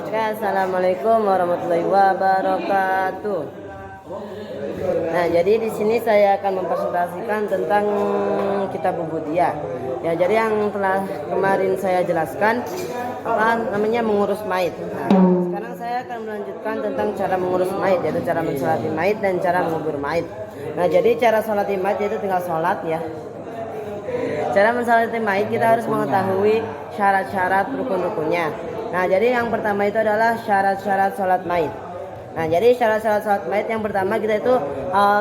Oke, assalamualaikum warahmatullahi wabarakatuh. Nah, jadi di sini saya akan mempresentasikan tentang kitab Ubudiyah. Ya, jadi yang telah kemarin saya jelaskan apa namanya mengurus maid. Nah, sekarang saya akan melanjutkan tentang cara mengurus maid, yaitu cara mensolati maid dan cara mengubur maid. Nah, jadi cara solati maid itu tinggal sholat ya. Cara mensolati maid kita harus mengetahui syarat-syarat rukun-rukunnya. Nah, jadi yang pertama itu adalah syarat-syarat sholat maid. Nah, jadi syarat-syarat sholat maid yang pertama kita itu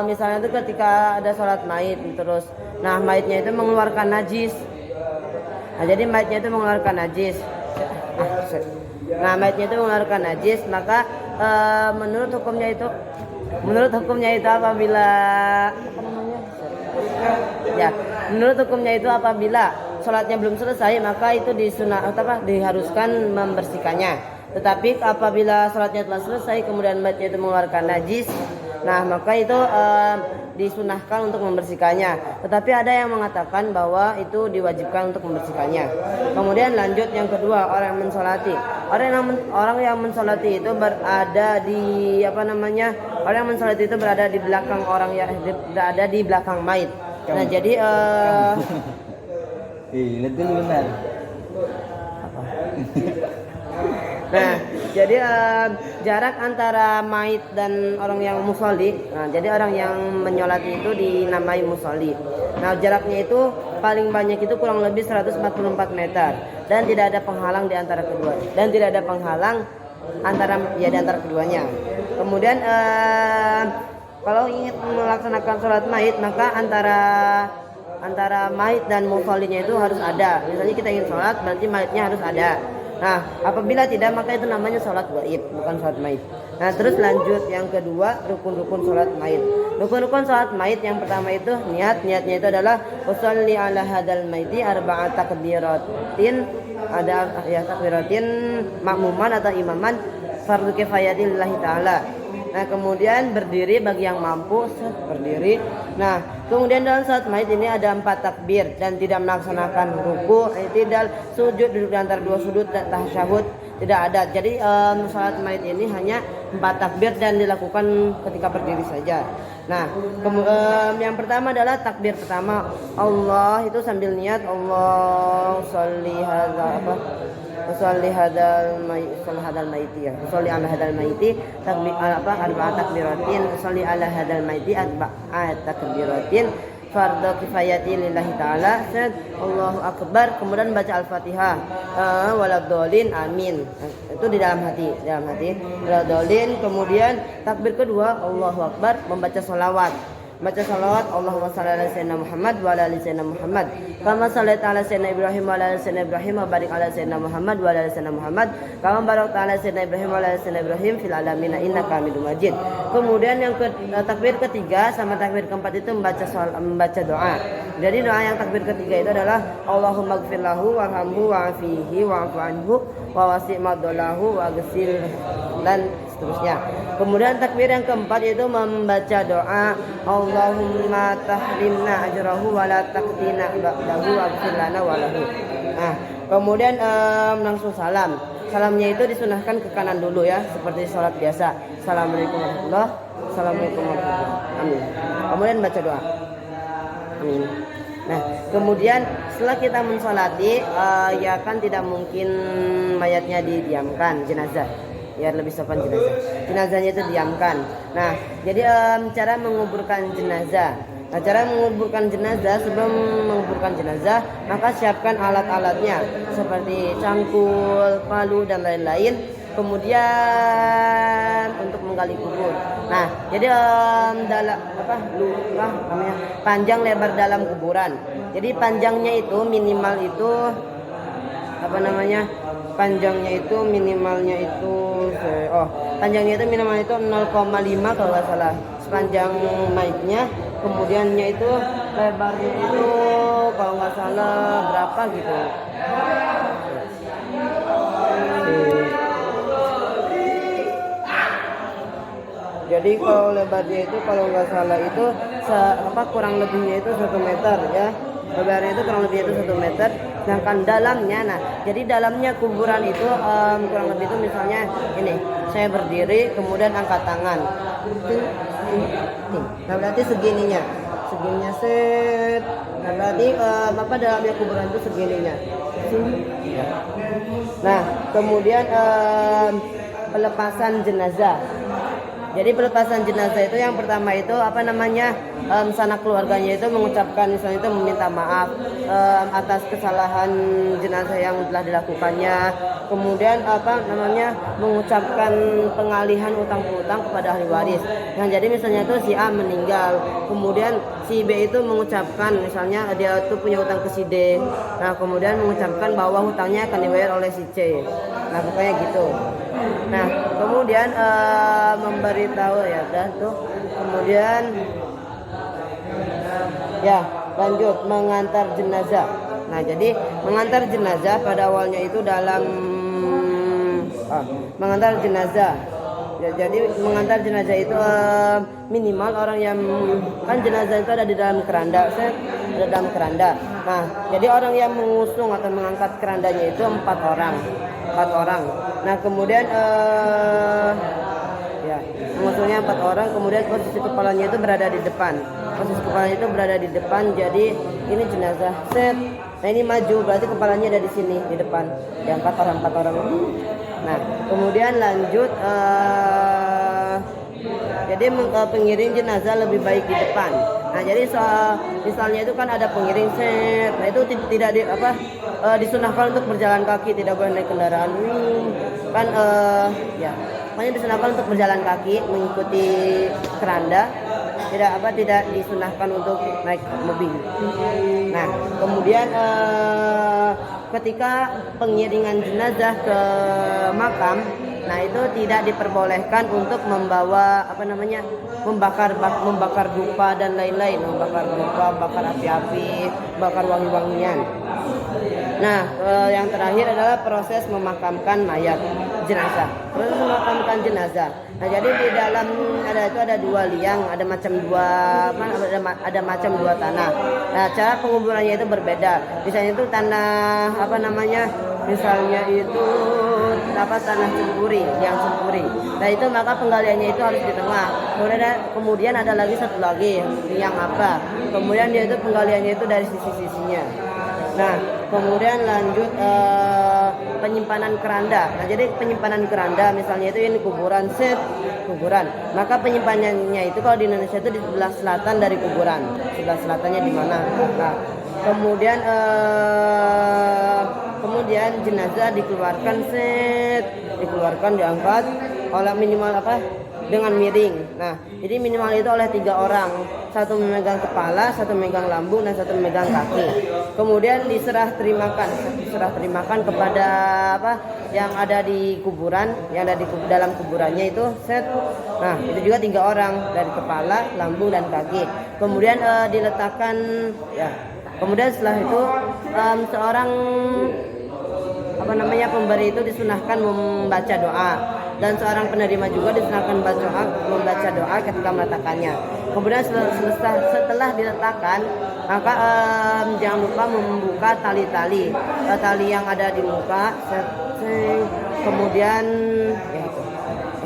misalnya itu ketika ada sholat maid terus, nah maidnya itu mengeluarkan najis. Nah, jadi maidnya itu mengeluarkan najis. Nah, maidnya itu mengeluarkan najis, maka menurut hukumnya itu apabila apa namanya? Ya, menurut hukumnya itu apabila sholatnya belum selesai maka itu diharuskan membersihkannya. Tetapi apabila sholatnya telah selesai kemudian maidnya itu mengeluarkan najis, nah maka itu disunahkan untuk membersihkannya. Tetapi ada yang mengatakan bahwa itu diwajibkan untuk membersihkannya. Kemudian lanjut yang kedua, orang yang mensolati. Orang yang mensolati itu berada di Orang yang mensolati itu berada di belakang berada di belakang maid. Nah, jadi betul benar. Nah, jadi jarak antara maid dan orang yang musolli. Nah, jadi orang yang menyolati itu dinamai musolli. Nah, jaraknya itu paling banyak itu kurang lebih 144 meter dan tidak ada penghalang di antara kedua. Dan tidak ada penghalang di antara keduanya. Kemudian kalau ingin melaksanakan sholat maid maka antara maid dan musollinya itu harus ada. Misalnya kita ingin sholat berarti maidnya harus ada. Nah, apabila tidak maka itu namanya sholat gaib, bukan sholat maid. Nah, terus lanjut yang kedua, rukun-rukun sholat maid. Rukun-rukun sholat maid yang pertama itu niatnya itu adalah usolli ala hadal maiti arba'at takbiratin, ada ya takbiratin makmuman atau imaman fardu kifayatin lillahi ta'ala. Nah, kemudian berdiri bagi yang mampu berdiri. Nah, kemudian dalam salat maid ini ada 4 takbir dan tidak melaksanakan ruku, i'tidal, sujud, duduk di antara 2 sudut dan tasyahud tidak ada. Jadi salat maid ini hanya 4 takbir dan dilakukan ketika berdiri saja. Nah, yang pertama adalah takbir pertama. Allah itu sambil niat Allah sholli Usolli hadal maiti ya. Usolli ala hadal maiti arba'at takbiratin. Usolli ala hadal maiti arba'at takbiratin. Fardhu kifayati lillahi ta'ala. Allahu akbar, kemudian baca Al-Fatihah. Waladhdallin, amin. Itu di dalam hati. Waladhdallin, kemudian takbir kedua Allahu akbar, membaca sholawat. Baca salawat Allahumma shalli ala sayyidina Muhammad wa ala ali sayyidina Muhammad kama shallaita ala sayyidina Ibrahim wa ala ali sayyidina Ibrahim wa barik ala sayyidina Muhammad wa ala ali sayyidina Muhammad kama barakta ala sayyidina Ibrahim wa ala ali sayyidina Ibrahim fil alamin innaka Hamidum Majid. Kemudian yang takbir ketiga sama takbir keempat itu membaca doa. Jadi doa yang takbir ketiga itu adalah Allahumma ighfir lahu warhamhu wa'afihi wa'fu anhu wa wasi' madallahu wa ghsil dan seterusnya. Kemudian takbir yang keempat itu membaca doa Allahumma tahrimna ajrahu wa la taqtina ba'dahu waghfir lana wa lahu. Nah, kemudian langsung salam. Salamnya itu disunahkan ke kanan dulu ya, seperti sholat biasa. Assalamualaikum warahmatullahi wabarakatuh. Assalamualaikum warahmatullahi wabarakatuh. Amin. Kemudian baca doa. Amin. Nah, kemudian setelah kita mensolati, ya kan tidak mungkin mayatnya didiamkan, jenazah. Ya lebih sopan jenazahnya itu diamkan. Nah, jadi cara menguburkan jenazah. Nah, cara menguburkan jenazah, sebelum menguburkan jenazah maka siapkan alat-alatnya seperti cangkul, palu dan lain-lain. Kemudian untuk menggali kubur. Nah, jadi panjang lebar dalam kuburan. Jadi panjangnya itu minimal itu panjangnya itu minimalnya itu 0,5 kalau nggak salah sepanjang maidnya. Kemudiannya itu lebarnya itu kalau nggak salah berapa gitu. Jadi kalau lebarnya itu kalau nggak salah itu kurang lebihnya itu 1 meter ya. Lebarnya itu kurang lebih itu 1 meter. Sedangkan dalamnya, nah jadi dalamnya kuburan itu kurang lebih itu misalnya ini, saya berdiri kemudian angkat tangan. Nah berarti segininya set. Nah berarti apa dalamnya kuburan itu segininya. Nah kemudian pelepasan jenazah. Jadi pelepasan jenazah itu yang pertama itu apa namanya, sanak keluarganya itu mengucapkan misalnya itu meminta maaf atas kesalahan jenazah yang telah dilakukannya. Kemudian apa namanya, mengucapkan pengalihan utang piutang kepada ahli waris. Yang jadi misalnya itu si A meninggal, kemudian si B itu mengucapkan misalnya dia itu punya utang ke si D. Nah kemudian mengucapkan bahwa hutangnya akan dibayar oleh si C. Nah pokoknya gitu. Nah kemudian memberitahu ya udah tuh. Kemudian ya lanjut mengantar jenazah. Nah jadi mengantar jenazah pada awalnya itu dalam mengantar jenazah. Ya, jadi mengantar jenazah itu minimal orang yang kan jenazah itu ada di dalam keranda, ada dalam keranda. Nah jadi orang yang mengusung atau mengangkat kerandanya itu 4 orang. Nah kemudian ya mengusungnya 4 orang, kemudian posisi kepalanya itu berada di depan. Jadi ini jenazah set. Nah ini maju berarti kepalanya ada di sini di depan. Ya 4 orang. Nah kemudian lanjut jadi pengiring jenazah lebih baik di depan. Nah jadi misalnya itu kan ada pengiring set. Nah itu tidak disunahkan untuk berjalan kaki, tidak boleh naik kendaraan. Kan ya makanya disunahkan untuk berjalan kaki mengikuti keranda. Tidak disunahkan untuk naik mobil. Nah kemudian ketika pengiringan jenazah ke makam, nah itu tidak diperbolehkan untuk membawa membakar dupa dan lain-lain, bakar api-api, bakar wangi-wangian. Nah yang terakhir adalah proses memakamkan mayat jenazah. Nah jadi di dalam ada 2 liang, ada macam dua tanah. Nah cara penguburannya itu berbeda. Misalnya itu tanah misalnya itu tanah cempuri, liang cempuri. Nah itu maka penggaliannya itu harus di tengah. Kemudian ada lagi satu lagi liang kemudian dia itu penggaliannya itu dari sisi-sisinya. Nah kemudian lanjut penyimpanan keranda. Nah jadi penyimpanan keranda misalnya itu ini kuburan, maka penyimpanannya itu kalau di Indonesia itu di sebelah selatan dari kuburan. Sebelah selatannya di mana? Nah kemudian jenazah dikeluarkan diangkat oleh minimal dengan miring. Nah jadi minimal itu oleh 3 orang, satu memegang kepala, satu memegang lambung, dan satu memegang kaki. Kemudian diserah terimakan kepada yang ada di kuburan, yang ada di dalam kuburannya itu set. Nah itu juga 3 orang, dari kepala, lambung, dan kaki. Kemudian diletakkan ya. Kemudian setelah itu seorang pemberi itu disunahkan membaca doa, dan seorang penerima juga disunahkan membaca doa ketika meletakkannya. Kemudian setelah diletakkan, maka jangan lupa membuka tali yang ada di muka. Kemudian ya itu.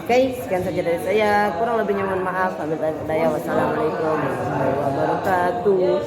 Oke, sekian saja dari saya. Kurang lebihnya mohon maaf. Wassalamualaikum warahmatullahi wabarakatuh.